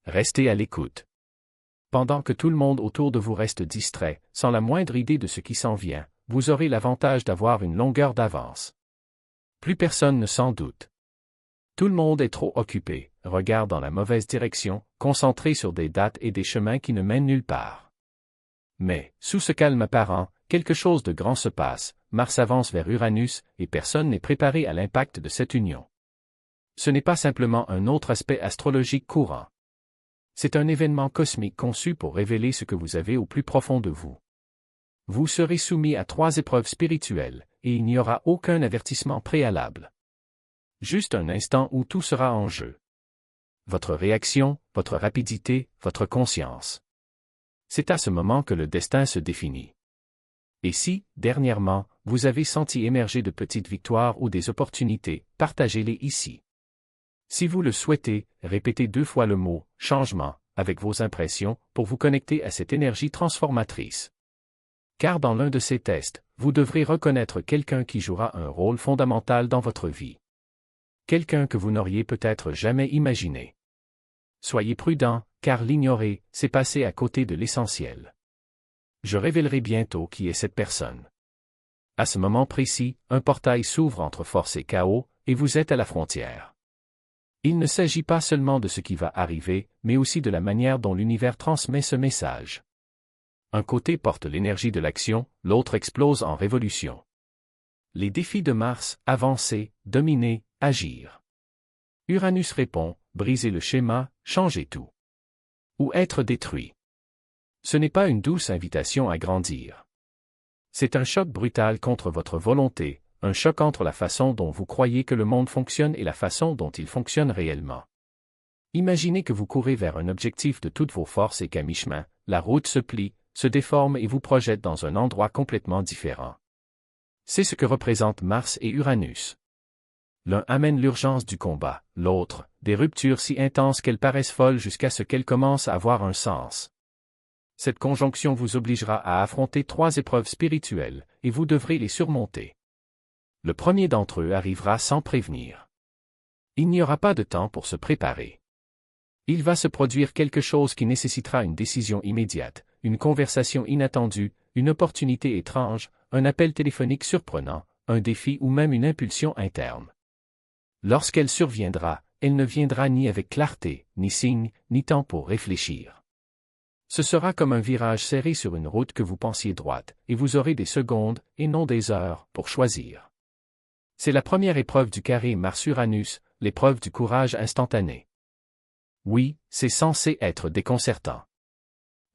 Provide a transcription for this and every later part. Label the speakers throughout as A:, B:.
A: Restez à l'écoute. Pendant que tout le monde autour de vous reste distrait, sans la moindre idée de ce qui s'en vient, vous aurez l'avantage d'avoir une longueur d'avance. Plus personne ne s'en doute. Tout le monde est trop occupé, regarde dans la mauvaise direction, concentré sur des dates et des chemins qui ne mènent nulle part. Mais, sous ce calme apparent, quelque chose de grand se passe, Mars avance vers Uranus, et personne n'est préparé à l'impact de cette union. Ce n'est pas simplement un autre aspect astrologique courant. C'est un événement cosmique conçu pour révéler ce que vous avez au plus profond de vous. Vous serez soumis à 3 épreuves spirituelles, et il n'y aura aucun avertissement préalable. Juste un instant où tout sera en jeu. Votre réaction, votre rapidité, votre conscience. C'est à ce moment que le destin se définit. Et si, dernièrement, vous avez senti émerger de petites victoires ou des opportunités, partagez-les ici. Si vous le souhaitez, répétez 2 fois le mot « changement » avec vos impressions pour vous connecter à cette énergie transformatrice. Car dans l'un de ces tests, vous devrez reconnaître quelqu'un qui jouera un rôle fondamental dans votre vie. Quelqu'un que vous n'auriez peut-être jamais imaginé. Soyez prudent, car l'ignorer, c'est passer à côté de l'essentiel. Je révélerai bientôt qui est cette personne. À ce moment précis, un portail s'ouvre entre force et chaos, et vous êtes à la frontière. Il ne s'agit pas seulement de ce qui va arriver, mais aussi de la manière dont l'univers transmet ce message. Un côté porte l'énergie de l'action, l'autre explose en révolution. Les défis de Mars, avancer, dominer, agir. Uranus répond, briser le schéma, changer tout. Ou être détruit. Ce n'est pas une douce invitation à grandir. C'est un choc brutal contre votre volonté, un choc entre la façon dont vous croyez que le monde fonctionne et la façon dont il fonctionne réellement. Imaginez que vous courez vers un objectif de toutes vos forces et qu'à mi-chemin, la route se plie, se déforme et vous projette dans un endroit complètement différent. C'est ce que représentent Mars et Uranus. L'un amène l'urgence du combat, l'autre, des ruptures si intenses qu'elles paraissent folles jusqu'à ce qu'elles commencent à avoir un sens. Cette conjonction vous obligera à affronter 3 épreuves spirituelles, et vous devrez les surmonter. Le premier d'entre eux arrivera sans prévenir. Il n'y aura pas de temps pour se préparer. Il va se produire quelque chose qui nécessitera une décision immédiate, une conversation inattendue, une opportunité étrange, un appel téléphonique surprenant, un défi ou même une impulsion interne. Lorsqu'elle surviendra, elle ne viendra ni avec clarté, ni signe, ni temps pour réfléchir. Ce sera comme un virage serré sur une route que vous pensiez droite, et vous aurez des secondes, et non des heures, pour choisir. C'est la première épreuve du carré Mars-Uranus, l'épreuve du courage instantané. Oui, c'est censé être déconcertant.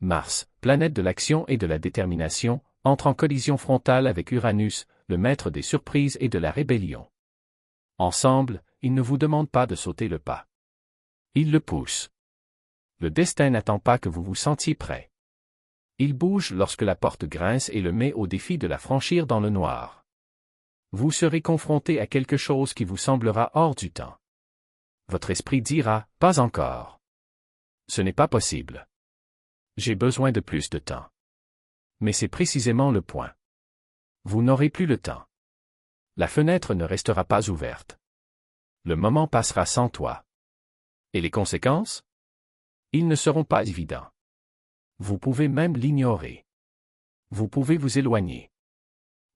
A: Mars, planète de l'action et de la détermination, entre en collision frontale avec Uranus, le maître des surprises et de la rébellion. Ensemble, ils ne vous demandent pas de sauter le pas. Ils le poussent. Le destin n'attend pas que vous vous sentiez prêt. Il bouge lorsque la porte grince et le met au défi de la franchir dans le noir. Vous serez confronté à quelque chose qui vous semblera hors du temps. Votre esprit dira « pas encore ». Ce n'est pas possible. J'ai besoin de plus de temps. Mais c'est précisément le point. Vous n'aurez plus le temps. La fenêtre ne restera pas ouverte. Le moment passera sans toi. Et les conséquences? Ils ne seront pas évidents. Vous pouvez même l'ignorer. Vous pouvez vous éloigner.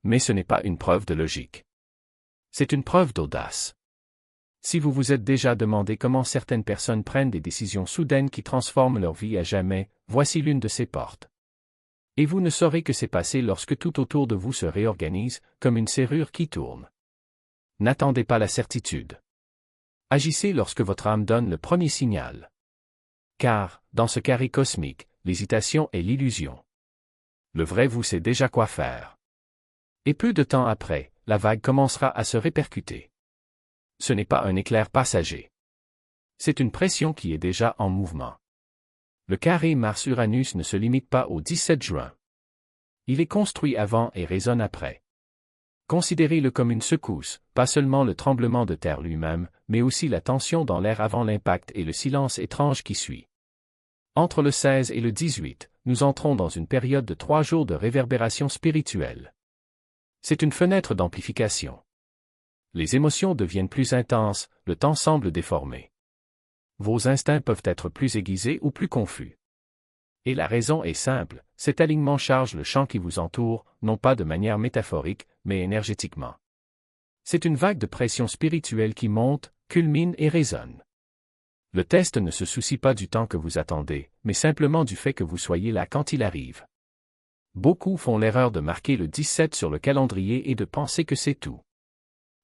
A: Mais ce n'est pas une preuve de logique. C'est une preuve d'audace. Si vous vous êtes déjà demandé comment certaines personnes prennent des décisions soudaines qui transforment leur vie à jamais, voici l'une de ces portes. Et vous ne saurez que c'est passé lorsque tout autour de vous se réorganise, comme une serrure qui tourne. N'attendez pas la certitude. Agissez lorsque votre âme donne le premier signal. Car, dans ce carré cosmique, l'hésitation est l'illusion. Le vrai vous sait déjà quoi faire. Et peu de temps après, la vague commencera à se répercuter. Ce n'est pas un éclair passager. C'est une pression qui est déjà en mouvement. Le carré Mars-Uranus ne se limite pas au 17 juin. Il est construit avant et résonne après. Considérez-le comme une secousse, pas seulement le tremblement de terre lui-même, mais aussi la tension dans l'air avant l'impact et le silence étrange qui suit. Entre le 16 et le 18, nous entrons dans une période de 3 jours de réverbération spirituelle. C'est une fenêtre d'amplification. Les émotions deviennent plus intenses, le temps semble déformé. Vos instincts peuvent être plus aiguisés ou plus confus. Et la raison est simple, cet alignement charge le champ qui vous entoure, non pas de manière métaphorique, mais énergétiquement. C'est une vague de pression spirituelle qui monte, culmine et résonne. Le test ne se soucie pas du temps que vous attendez, mais simplement du fait que vous soyez là quand il arrive. Beaucoup font l'erreur de marquer le 17 sur le calendrier et de penser que c'est tout.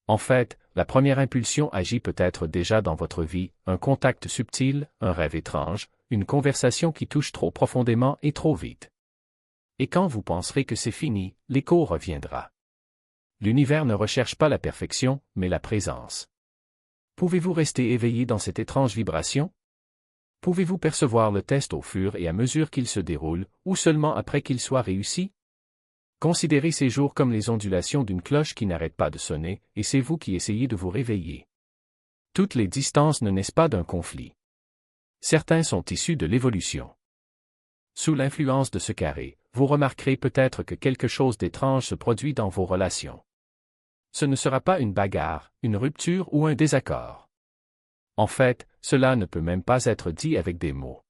A: En fait, la première impulsion agit peut-être déjà dans votre vie, un contact subtil, un rêve étrange, une conversation qui touche trop profondément et trop vite. Et quand vous penserez que c'est fini, l'écho reviendra. L'univers ne recherche pas la perfection, mais la présence. Pouvez-vous rester éveillé dans cette étrange vibration? Pouvez-vous percevoir le test au fur et à mesure qu'il se déroule, ou seulement après qu'il soit réussi? Considérez ces jours comme les ondulations d'une cloche qui n'arrête pas de sonner, et c'est vous qui essayez de vous réveiller. Toutes les distances ne naissent pas d'un conflit. Certains sont issus de l'évolution. Sous l'influence de ce carré, vous remarquerez peut-être que quelque chose d'étrange se produit dans vos relations. Ce ne sera pas une bagarre, une rupture ou un désaccord. En fait, cela ne peut même pas être dit avec des mots.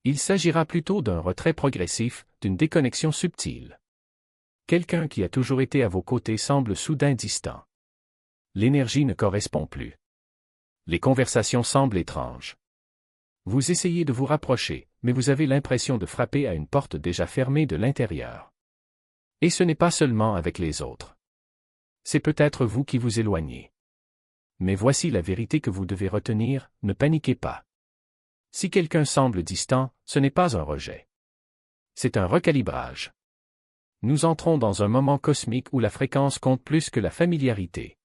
A: Il s'agira plutôt d'un retrait progressif, d'une déconnexion subtile. Quelqu'un qui a toujours été à vos côtés semble soudain distant. L'énergie ne correspond plus. Les conversations semblent étranges. Vous essayez de vous rapprocher, mais vous avez l'impression de frapper à une porte déjà fermée de l'intérieur. Et ce n'est pas seulement avec les autres. C'est peut-être vous qui vous éloignez. Mais voici la vérité que vous devez retenir, ne paniquez pas. Si quelqu'un semble distant, ce n'est pas un rejet. C'est un recalibrage. Nous entrons dans un moment cosmique où la fréquence compte plus que la familiarité.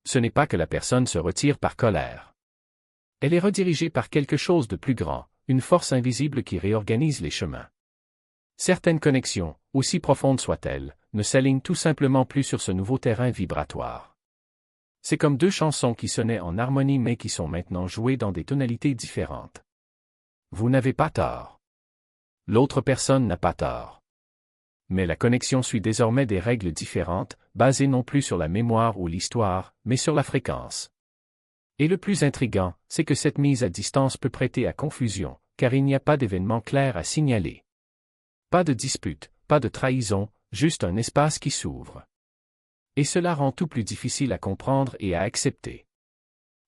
A: Ce n'est pas que la personne se retire par colère. Elle est redirigée par quelque chose de plus grand, une force invisible qui réorganise les chemins. Certaines connexions, aussi profondes soient-elles, ne s'alignent tout simplement plus sur ce nouveau terrain vibratoire. C'est comme deux chansons qui sonnaient en harmonie mais qui sont maintenant jouées dans des tonalités différentes. Vous n'avez pas tort. L'autre personne n'a pas tort. Mais la connexion suit désormais des règles différentes, basées non plus sur la mémoire ou l'histoire, mais sur la fréquence. Et le plus intriguant, c'est que cette mise à distance peut prêter à confusion, car il n'y a pas d'événement clair à signaler. Pas de dispute, pas de trahison, juste un espace qui s'ouvre. Et cela rend tout plus difficile à comprendre et à accepter.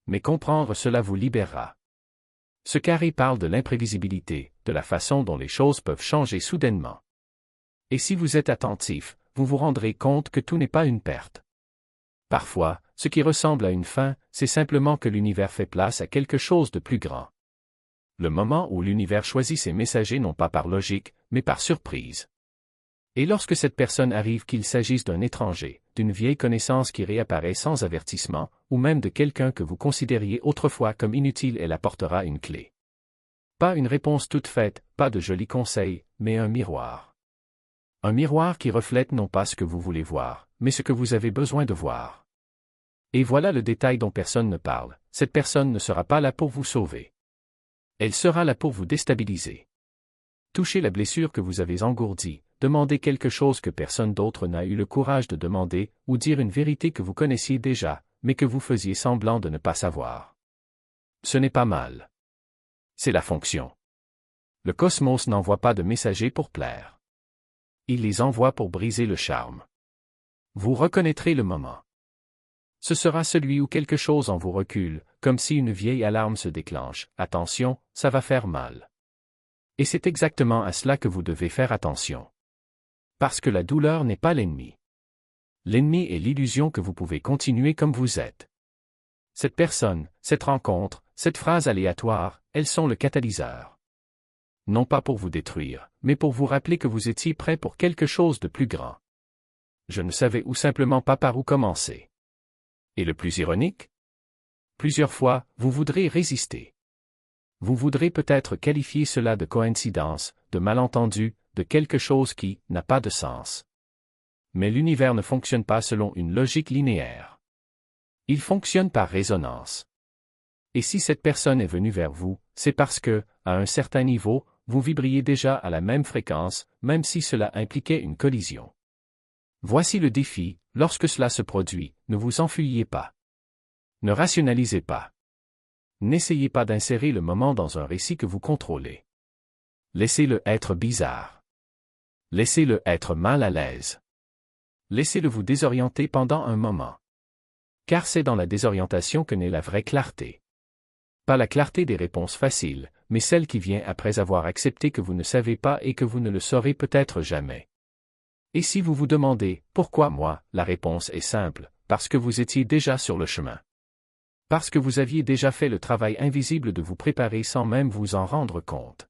A: Mais comprendre cela vous libérera. Ce carré parle de l'imprévisibilité, de la façon dont les choses peuvent changer soudainement. Et si vous êtes attentif, vous vous rendrez compte que tout n'est pas une perte. Parfois, ce qui ressemble à une fin, c'est simplement que l'univers fait place à quelque chose de plus grand. Le moment où l'univers choisit ses messagers non pas par logique, mais par surprise. Et lorsque cette personne arrive, qu'il s'agisse d'un étranger, d'une vieille connaissance qui réapparaît sans avertissement, ou même de quelqu'un que vous considériez autrefois comme inutile, elle apportera une clé. Pas une réponse toute faite, pas de jolis conseils, mais un miroir. Un miroir qui reflète non pas ce que vous voulez voir, mais ce que vous avez besoin de voir. Et voilà le détail dont personne ne parle, cette personne ne sera pas là pour vous sauver. Elle sera là pour vous déstabiliser. Touchez la blessure que vous avez engourdie, demandez quelque chose que personne d'autre n'a eu le courage de demander, ou dire une vérité que vous connaissiez déjà, mais que vous faisiez semblant de ne pas savoir. Ce n'est pas mal. C'est la fonction. Le cosmos n'envoie pas de messagers pour plaire. Il les envoie pour briser le charme. Vous reconnaîtrez le moment. Ce sera celui où quelque chose en vous recule, comme si une vieille alarme se déclenche. Attention, ça va faire mal. Et c'est exactement à cela que vous devez faire attention. Parce que la douleur n'est pas l'ennemi. L'ennemi est l'illusion que vous pouvez continuer comme vous êtes. Cette personne, cette rencontre, cette phrase aléatoire, elles sont le catalyseur. Non pas pour vous détruire, mais pour vous rappeler que vous étiez prêt pour quelque chose de plus grand. Je ne savais ou simplement pas par où commencer. Et le plus ironique? Plusieurs fois, vous voudrez résister. Vous voudrez peut-être qualifier cela de coïncidence, de malentendu, de quelque chose qui n'a pas de sens. Mais l'univers ne fonctionne pas selon une logique linéaire. Il fonctionne par résonance. Et si cette personne est venue vers vous, c'est parce que, à un certain niveau, vous vibriez déjà à la même fréquence, même si cela impliquait une collision. Voici le défi, lorsque cela se produit, ne vous enfuyez pas. Ne rationalisez pas. N'essayez pas d'insérer le moment dans un récit que vous contrôlez. Laissez-le être bizarre. Laissez-le être mal à l'aise. Laissez-le vous désorienter pendant un moment. Car c'est dans la désorientation que naît la vraie clarté. Pas la clarté des réponses faciles, mais celle qui vient après avoir accepté que vous ne savez pas et que vous ne le saurez peut-être jamais. Et si vous vous demandez « Pourquoi moi ?», la réponse est simple, parce que vous étiez déjà sur le chemin. Parce que vous aviez déjà fait le travail invisible de vous préparer sans même vous en rendre compte.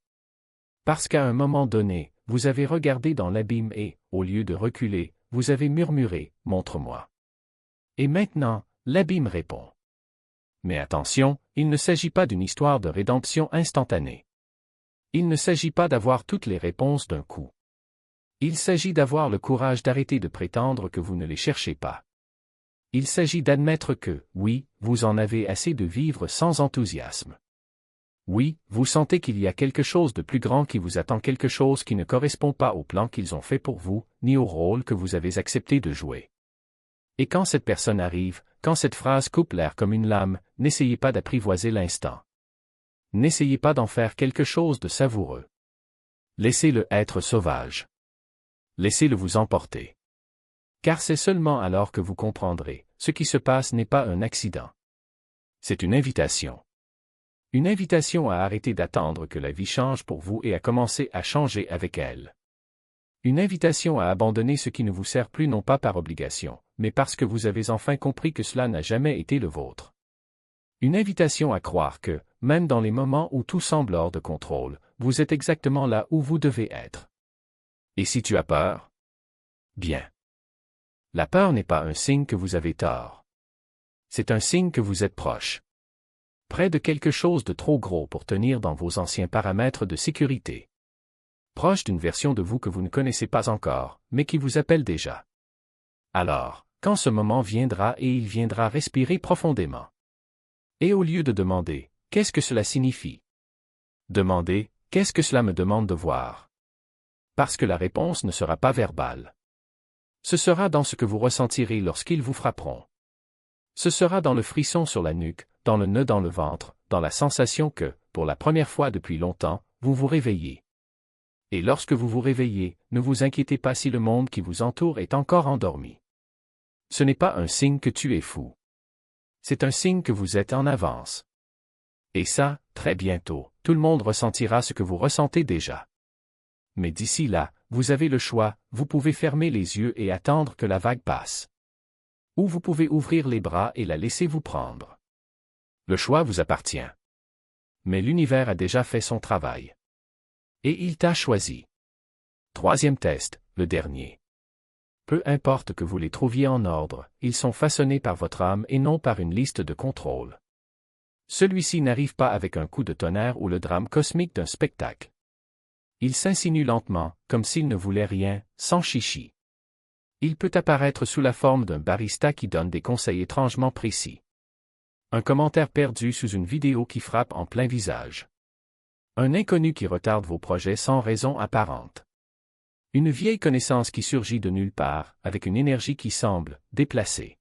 A: Parce qu'à un moment donné, vous avez regardé dans l'abîme et, au lieu de reculer, vous avez murmuré « Montre-moi ». Et maintenant, l'abîme répond. Mais attention, il ne s'agit pas d'une histoire de rédemption instantanée. Il ne s'agit pas d'avoir toutes les réponses d'un coup. Il s'agit d'avoir le courage d'arrêter de prétendre que vous ne les cherchez pas. Il s'agit d'admettre que, oui, vous en avez assez de vivre sans enthousiasme. Oui, vous sentez qu'il y a quelque chose de plus grand qui vous attend, quelque chose qui ne correspond pas au plan qu'ils ont fait pour vous, ni au rôle que vous avez accepté de jouer. Et quand cette personne arrive, quand cette phrase coupe l'air comme une lame, n'essayez pas d'apprivoiser l'instant. N'essayez pas d'en faire quelque chose de savoureux. Laissez-le être sauvage. Laissez-le vous emporter. Car c'est seulement alors que vous comprendrez, ce qui se passe n'est pas un accident. C'est une invitation. Une invitation à arrêter d'attendre que la vie change pour vous et à commencer à changer avec elle. Une invitation à abandonner ce qui ne vous sert plus non pas par obligation, mais parce que vous avez enfin compris que cela n'a jamais été le vôtre. Une invitation à croire que, même dans les moments où tout semble hors de contrôle, vous êtes exactement là où vous devez être. Et si tu as peur? Bien. La peur n'est pas un signe que vous avez tort. C'est un signe que vous êtes proche. Près de quelque chose de trop gros pour tenir dans vos anciens paramètres de sécurité. Proche d'une version de vous que vous ne connaissez pas encore, mais qui vous appelle déjà. Alors, quand ce moment viendra et il viendra, respirer profondément. Et au lieu de demander « Qu'est-ce que cela signifie ?», demandez « Qu'est-ce que cela me demande de voir ?» Parce que la réponse ne sera pas verbale. Ce sera dans ce que vous ressentirez lorsqu'ils vous frapperont. Ce sera dans le frisson sur la nuque, dans le nœud dans le ventre, dans la sensation que, pour la première fois depuis longtemps, vous vous réveillez. Et lorsque vous vous réveillez, ne vous inquiétez pas si le monde qui vous entoure est encore endormi. Ce n'est pas un signe que tu es fou. C'est un signe que vous êtes en avance. Et ça, très bientôt, tout le monde ressentira ce que vous ressentez déjà. Mais d'ici là, vous avez le choix, vous pouvez fermer les yeux et attendre que la vague passe. Ou vous pouvez ouvrir les bras et la laisser vous prendre. Le choix vous appartient. Mais l'univers a déjà fait son travail. Et il t'a choisi. Troisième test, le dernier. Peu importe que vous les trouviez en ordre, ils sont façonnés par votre âme et non par une liste de contrôle. Celui-ci n'arrive pas avec un coup de tonnerre ou le drame cosmique d'un spectacle. Il s'insinue lentement, comme s'il ne voulait rien, sans chichi. Il peut apparaître sous la forme d'un barista qui donne des conseils étrangement précis. Un commentaire perdu sous une vidéo qui frappe en plein visage. Un inconnu qui retarde vos projets sans raison apparente. Une vieille connaissance qui surgit de nulle part, avec une énergie qui semble déplacée.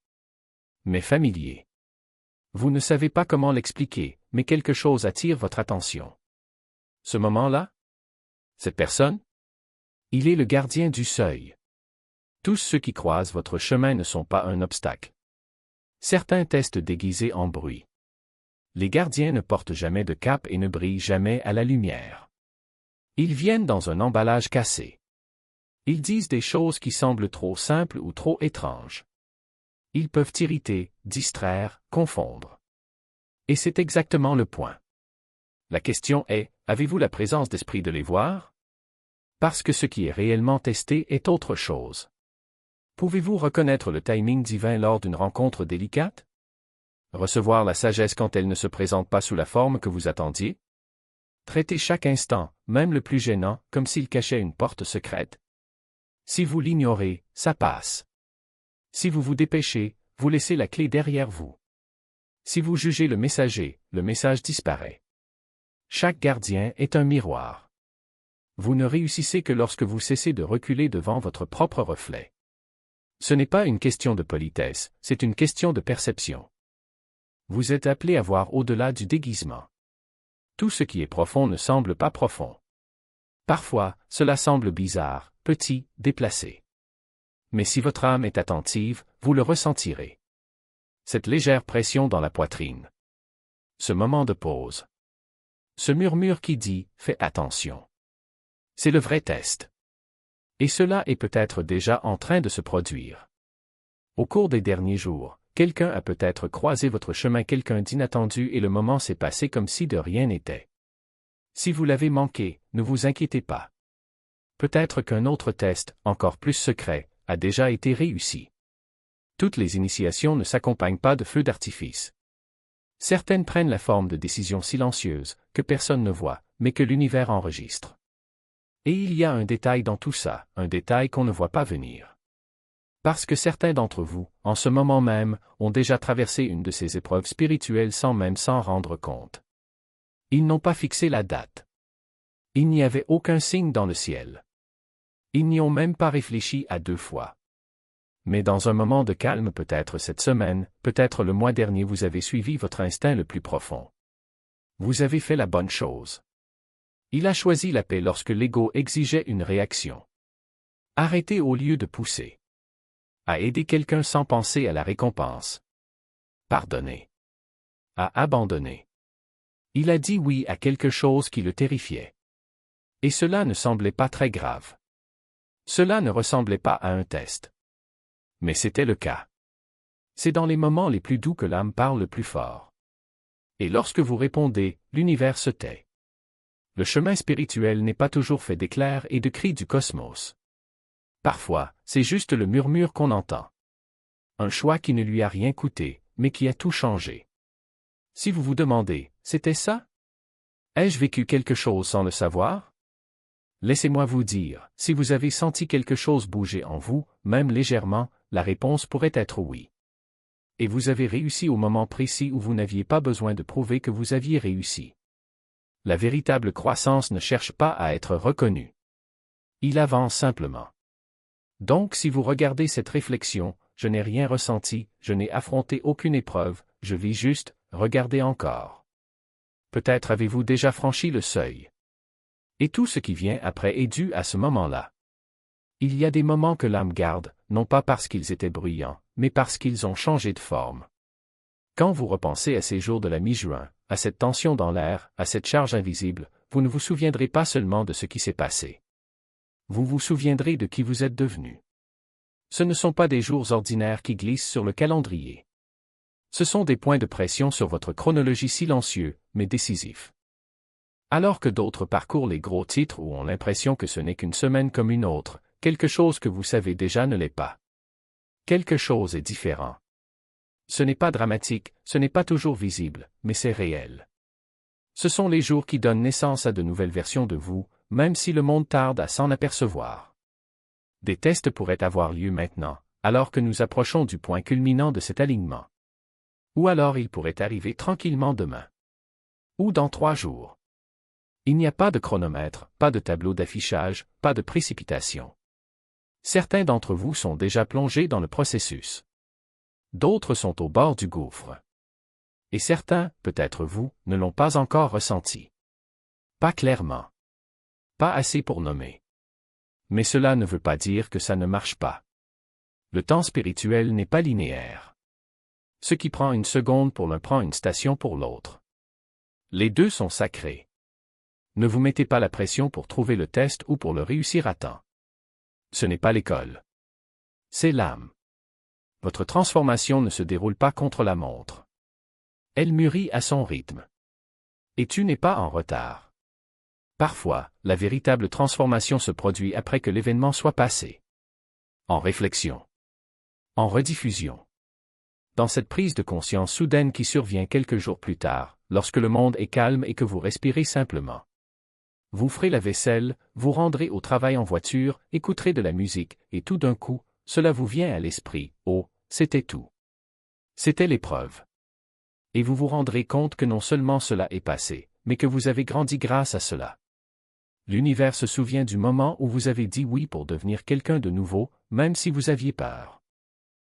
A: Mais familier. Vous ne savez pas comment l'expliquer, mais quelque chose attire votre attention. Ce moment-là? Cette personne? Il est le gardien du seuil. Tous ceux qui croisent votre chemin ne sont pas un obstacle. Certains testent déguisés en bruit. Les gardiens ne portent jamais de cape et ne brillent jamais à la lumière. Ils viennent dans un emballage cassé. Ils disent des choses qui semblent trop simples ou trop étranges. Ils peuvent irriter, distraire, confondre. Et c'est exactement le point. La question est, avez-vous la présence d'esprit de les voir? Parce que ce qui est réellement testé est autre chose. Pouvez-vous reconnaître le timing divin lors d'une rencontre délicate? Recevoir la sagesse quand elle ne se présente pas sous la forme que vous attendiez? Traiter chaque instant, même le plus gênant, comme s'il cachait une porte secrète? Si vous l'ignorez, ça passe. Si vous vous dépêchez, vous laissez la clé derrière vous. Si vous jugez le message disparaît. Chaque gardien est un miroir. Vous ne réussissez que lorsque vous cessez de reculer devant votre propre reflet. Ce n'est pas une question de politesse, c'est une question de perception. Vous êtes appelé à voir au-delà du déguisement. Tout ce qui est profond ne semble pas profond. Parfois, cela semble bizarre, petit, déplacé. Mais si votre âme est attentive, vous le ressentirez. Cette légère pression dans la poitrine. Ce moment de pause. Ce murmure qui dit « Fais attention ». C'est le vrai test. Et cela est peut-être déjà en train de se produire. Au cours des derniers jours, quelqu'un a peut-être croisé votre chemin, quelqu'un d'inattendu, et le moment s'est passé comme si de rien n'était. Si vous l'avez manqué, ne vous inquiétez pas. Peut-être qu'un autre test, encore plus secret, a déjà été réussi. Toutes les initiations ne s'accompagnent pas de feux d'artifice. Certaines prennent la forme de décisions silencieuses, que personne ne voit, mais que l'univers enregistre. Et il y a un détail dans tout ça, un détail qu'on ne voit pas venir. Parce que certains d'entre vous, en ce moment même, ont déjà traversé une de ces épreuves spirituelles sans même s'en rendre compte. Ils n'ont pas fixé la date. Il n'y avait aucun signe dans le ciel. Ils n'y ont même pas réfléchi à 2 fois. Mais dans un moment de calme, peut-être cette semaine, peut-être le mois dernier, vous avez suivi votre instinct le plus profond. Vous avez fait la bonne chose. Il a choisi la paix lorsque l'ego exigeait une réaction. Arrêtez au lieu de pousser. À aider quelqu'un sans penser à la récompense. Pardonner. À abandonner. Il a dit oui à quelque chose qui le terrifiait. Et cela ne semblait pas très grave. Cela ne ressemblait pas à un test. Mais c'était le cas. C'est dans les moments les plus doux que l'âme parle le plus fort. Et lorsque vous répondez, l'univers se tait. Le chemin spirituel n'est pas toujours fait d'éclairs et de cris du cosmos. Parfois, c'est juste le murmure qu'on entend. Un choix qui ne lui a rien coûté, mais qui a tout changé. Si vous vous demandez, c'était ça? Ai-je vécu quelque chose sans le savoir? Laissez-moi vous dire, si vous avez senti quelque chose bouger en vous, même légèrement, la réponse pourrait être oui. Et vous avez réussi au moment précis où vous n'aviez pas besoin de prouver que vous aviez réussi. La véritable croissance ne cherche pas à être reconnue. Il avance simplement. Donc si vous regardez cette réflexion, je n'ai rien ressenti, je n'ai affronté aucune épreuve, je vis juste, regardez encore. Peut-être avez-vous déjà franchi le seuil. Et tout ce qui vient après est dû à ce moment-là. Il y a des moments que l'âme garde, non pas parce qu'ils étaient bruyants, mais parce qu'ils ont changé de forme. Quand vous repensez à ces jours de la mi-juin, à cette tension dans l'air, à cette charge invisible, vous ne vous souviendrez pas seulement de ce qui s'est passé. Vous vous souviendrez de qui vous êtes devenu. Ce ne sont pas des jours ordinaires qui glissent sur le calendrier. Ce sont des points de pression sur votre chronologie silencieux, mais décisifs. Alors que d'autres parcourent les gros titres ou ont l'impression que ce n'est qu'une semaine comme une autre, quelque chose que vous savez déjà ne l'est pas. Quelque chose est différent. Ce n'est pas dramatique, ce n'est pas toujours visible, mais c'est réel. Ce sont les jours qui donnent naissance à de nouvelles versions de vous, même si le monde tarde à s'en apercevoir. Des tests pourraient avoir lieu maintenant, alors que nous approchons du point culminant de cet alignement. Ou alors il pourrait arriver tranquillement demain. Ou dans 3 jours. Il n'y a pas de chronomètre, pas de tableau d'affichage, pas de précipitation. Certains d'entre vous sont déjà plongés dans le processus. D'autres sont au bord du gouffre. Et certains, peut-être vous, ne l'ont pas encore ressenti. Pas clairement. Pas assez pour nommer. Mais cela ne veut pas dire que ça ne marche pas. Le temps spirituel n'est pas linéaire. Ce qui prend une seconde pour l'un prend une station pour l'autre. Les deux sont sacrés. Ne vous mettez pas la pression pour trouver le test ou pour le réussir à temps. Ce n'est pas l'école. C'est l'âme. Votre transformation ne se déroule pas contre la montre. Elle mûrit à son rythme. Et tu n'es pas en retard. Parfois, la véritable transformation se produit après que l'événement soit passé. En réflexion. En rediffusion. Dans cette prise de conscience soudaine qui survient quelques jours plus tard, lorsque le monde est calme et que vous respirez simplement. Vous ferez la vaisselle, vous rendrez au travail en voiture, écouterez de la musique, et tout d'un coup, cela vous vient à l'esprit, oh, c'était tout. C'était l'épreuve. Et vous vous rendrez compte que non seulement cela est passé, mais que vous avez grandi grâce à cela. L'univers se souvient du moment où vous avez dit oui pour devenir quelqu'un de nouveau, même si vous aviez peur.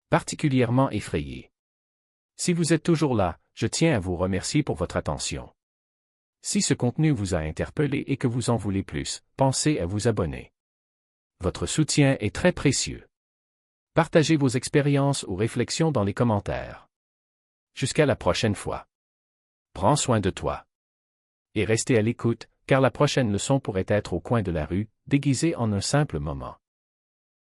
A: Particulièrement effrayé. Si vous êtes toujours là, je tiens à vous remercier pour votre attention. Si ce contenu vous a interpellé et que vous en voulez plus, pensez à vous abonner. Votre soutien est très précieux. Partagez vos expériences ou réflexions dans les commentaires. Jusqu'à la prochaine fois. Prends soin de toi. Et restez à l'écoute, car la prochaine leçon pourrait être au coin de la rue, déguisée en un simple moment.